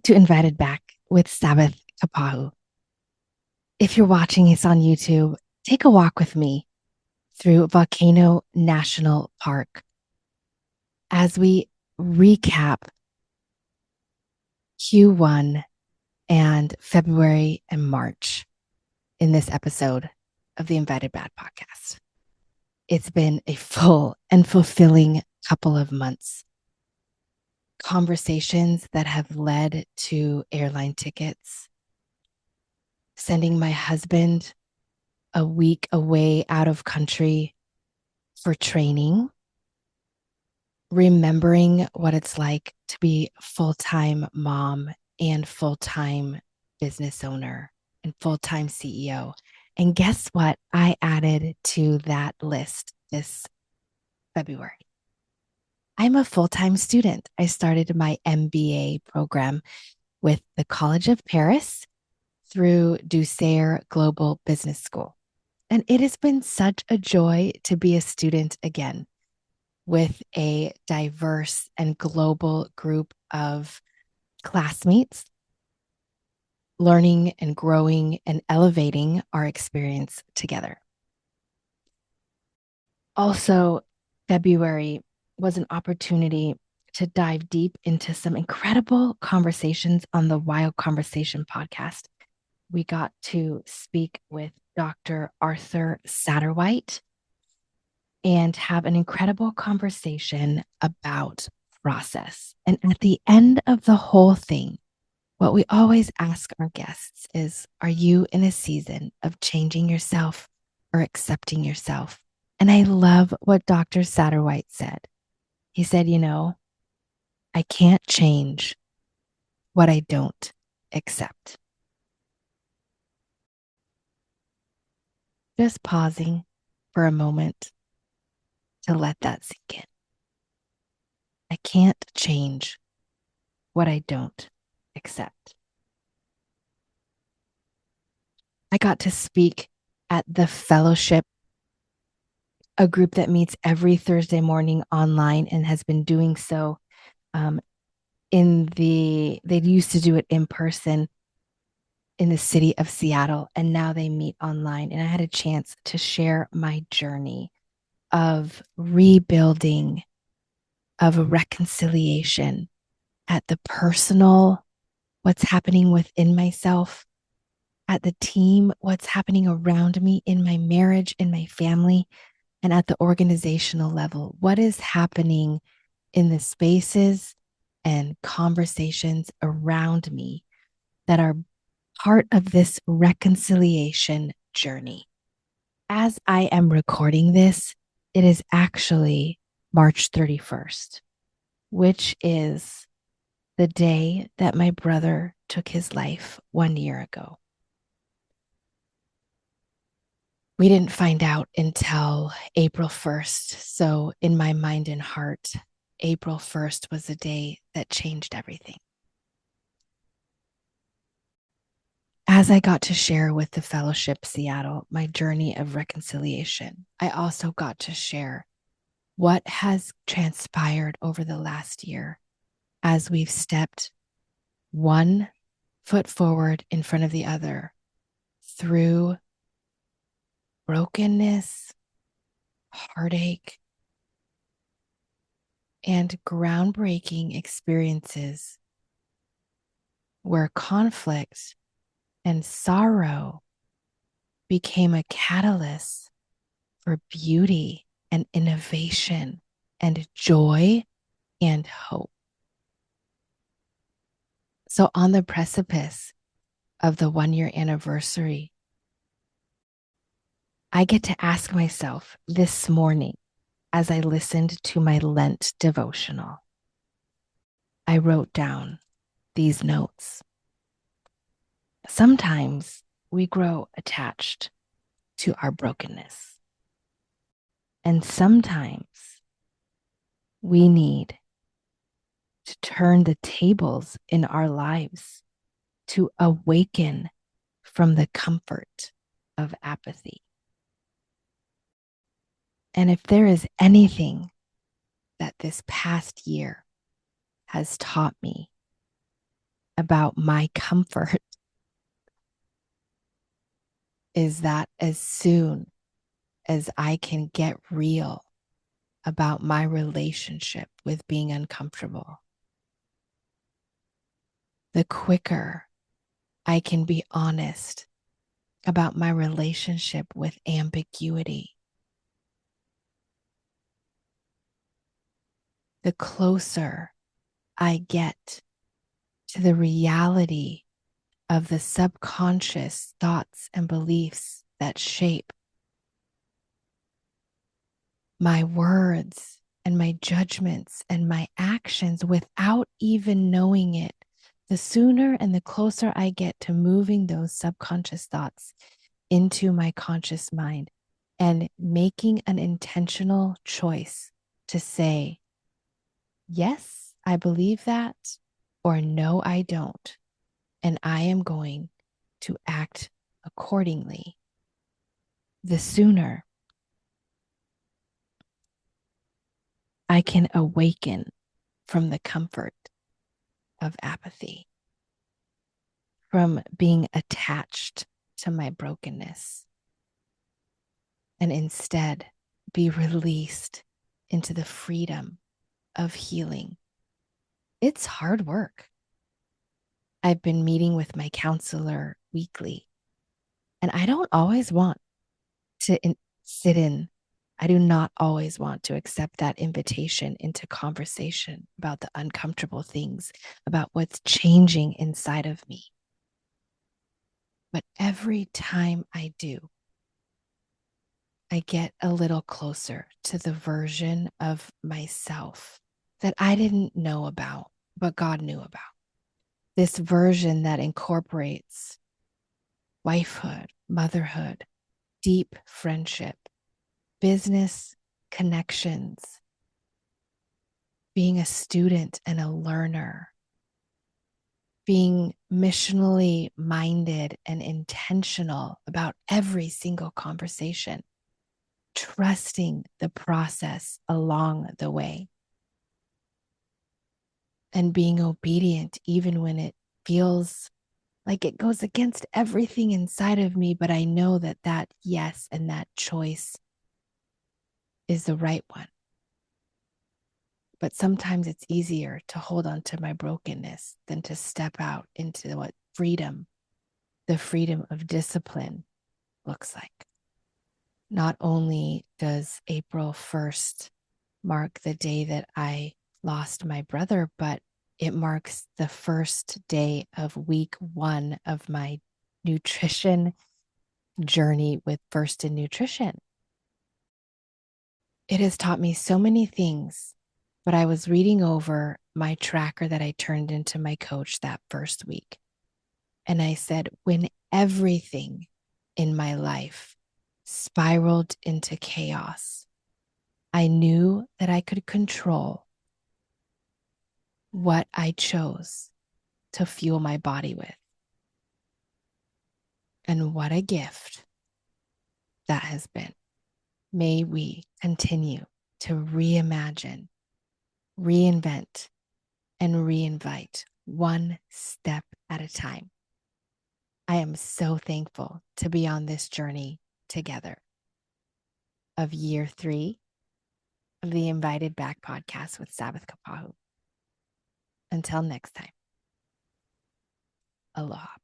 to Invited Back with Sabbath Kapahu. If you're watching this on YouTube, take a walk with me through Volcano National Park as we recap Q1 and February and March in this episode of the Invited Back podcast. It's been a full and fulfilling couple of months. Conversations that have led to airline tickets, sending my husband a week away out of country for training, remembering what it's like to be full-time mom and full-time business owner and full-time CEO. And guess what I added to that list this February? I'm a full-time student. I started my MBA program with the College of Paris through Dusair Global Business School. And it has been such a joy to be a student again with a diverse and global group of classmates, learning and growing and elevating our experience together. Also, February was an opportunity to dive deep into some incredible conversations on the Wild Conversation podcast. We got to speak with Dr. Arthur Satterwhite and have an incredible conversation about process. And at the end of the whole thing, what we always ask our guests is, are you in a season of changing yourself or accepting yourself? And I love what Dr. Satterwhite said. He said, I can't change what I don't accept. Just pausing for a moment to let that sink in. I can't change what I don't accept. I got to speak at the fellowship, a group that meets every Thursday morning online and has been doing so they used to do it in person in the city of Seattle, and now they meet online. And I had a chance to share my journey of rebuilding, of reconciliation at the personal, what's happening within myself, at the team, what's happening around me in my marriage, in my family, and at the organizational level, what is happening in the spaces and conversations around me that are part of this reconciliation journey. As I am recording this, it is actually March 31st, which is the day that my brother took his life 1 year ago. We didn't find out until April 1st. So in my mind and heart, April 1st was the day that changed everything. As I got to share with the Fellowship Seattle my journey of reconciliation, I also got to share what has transpired over the last year as we've stepped one foot forward in front of the other through brokenness, heartache, and groundbreaking experiences where conflict and sorrow became a catalyst for beauty and innovation and joy and hope. So on the precipice of the 1 year anniversary, I get to ask myself this morning as I listened to my Lent devotional, I wrote down these notes. Sometimes we grow attached to our brokenness. And sometimes we need to turn the tables in our lives to awaken from the comfort of apathy. And if there is anything that this past year has taught me, about my comfort is that as soon as I can get real about my relationship with being uncomfortable, the quicker I can be honest about my relationship with ambiguity, the closer I get to the reality of the subconscious thoughts and beliefs that shape my words and my judgments and my actions without even knowing it, the sooner and the closer I get to moving those subconscious thoughts into my conscious mind and making an intentional choice to say, yes, I believe that, or no, I don't. And I am going to act accordingly. The sooner I can awaken from the comfort of apathy, from being attached to my brokenness, and instead be released into the freedom of healing. It's hard work. I've been meeting with my counselor weekly, and I don't always want to sit in. I do not always want to accept that invitation into conversation about the uncomfortable things, about what's changing inside of me. But every time I do, I get a little closer to the version of myself that I didn't know about, but God knew about. This version that incorporates wifehood, motherhood, deep friendship, business connections, being a student and a learner, being missionally minded and intentional about every single conversation, trusting the process along the way, and being obedient even when it feels like it goes against everything inside of me. But I know that that yes and that choice is the right one. But sometimes it's easier to hold on to my brokenness than to step out into what freedom, the freedom of discipline, looks like. Not only does April 1st mark the day that I lost my brother, but it marks the first day of week 1 of my nutrition journey with First in Nutrition. It has taught me so many things, but I was reading over my tracker that I turned into my coach that first week. And I said, when everything in my life spiraled into chaos, I knew that I could control what I chose to fuel my body with. And what a gift that has been. May we continue to reimagine, reinvent, and reinvite one step at a time. I am so thankful to be on this journey together of year 3 of the Invited Back podcast with Sabbath Kapahu. Until next time, aloha.